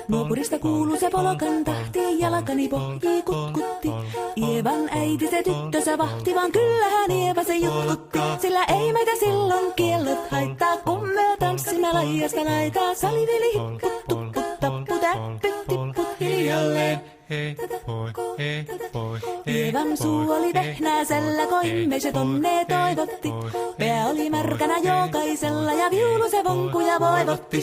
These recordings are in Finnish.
Nuopurista kuuluu se polokan tahti, jalkani pohjii kutkutti. Ievan äiti se tyttönsä vahti, vaan kyllähän Ieva se jutkutti. Sillä ei meitä silloin kiellot haittaa, kun me tanssimme laijasta laitaa. Saliveli hipput, tupput, tapput, äppyt, tipput hiljalleen. Hei poi. Ievan suu oli vehnäisellä, koimme se tonne toivotti. Pää oli märkänä jokaisella ja viulu se vonkuja voivotti.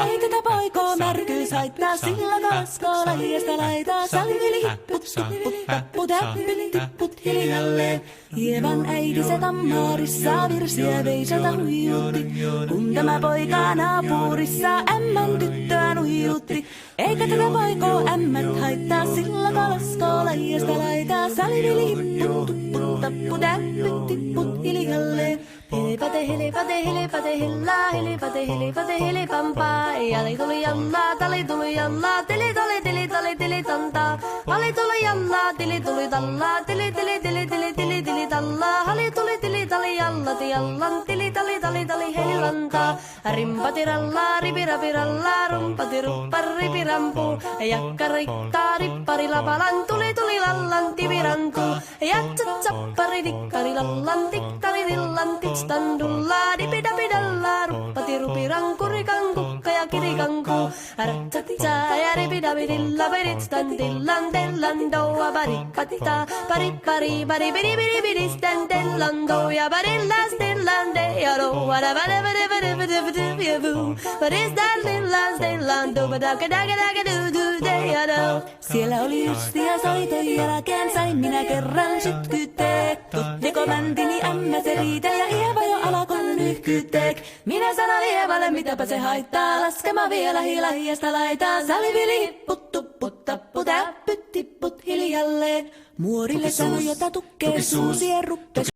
Ei tätä poikoo märkyys haittaa, sillä kaskoo laijasta laitaa. Saliveli hipput, tupput, tapput, äppyt, tipput hiljalleen. Ievan äiti se tammarissa virsiä veiseltä huijutti. Kun tämä poika naapurissa ämmän tyttöä nuijutti. Eikä tätä poikoo ämmät haittaa, sillä kalaskoo laijasta laitaa. Saliveli hipput, tupput, tapput, äppyt, tipput hiljalleen. Helepate, helepate, helepate, hellaa, helepate, helepate, helepampaa. Jali tuli jallaa, tali tuli jallaa, tili tali, tili tali, tili tantaa. Hali tuli jallaa, tili tuli tallaa, tili tili tili tili tili tili tallaa. Hali tuli tili tali jallati jallan, tili tali tali tali helantaa. Rimpati rallaa, ripirapi rallaa, rumpati ruppar ripirampu. Jakka rikkaa, rippari lapalan, tuli tuli lallan, tivirantu. Jatsat sappari dikkari lallan, tikkari dillan, standullaa, dipidapidallaa, ruppati rupiranku, rikanku, ja kirikanku. Ratsatsaa ja ripidapidilla, peristan dillan, dellan, doa, paripattaa, paripari, paripiri, piripiri, stan, dellan, doa, parillas, dillan, de, ja doa, What is that dillan, dillan, doa, daga, daga, daga, do, do, de, ja do. Siellä oli justia soiton jälkeen, sain minä kerran sytkyteek. Tuttiko mäntini ämmä se riite ja Ieva jo alkoi nyhkyteek. Minä sanon Ievalle, mitäpä se haittaa, laskema vielä hilahiasta laitaa. Salivili hipput, tupput, tapput, äppyt, tipput hiljalleen. Muorille sanoi, jota tukkee suusien ruppes.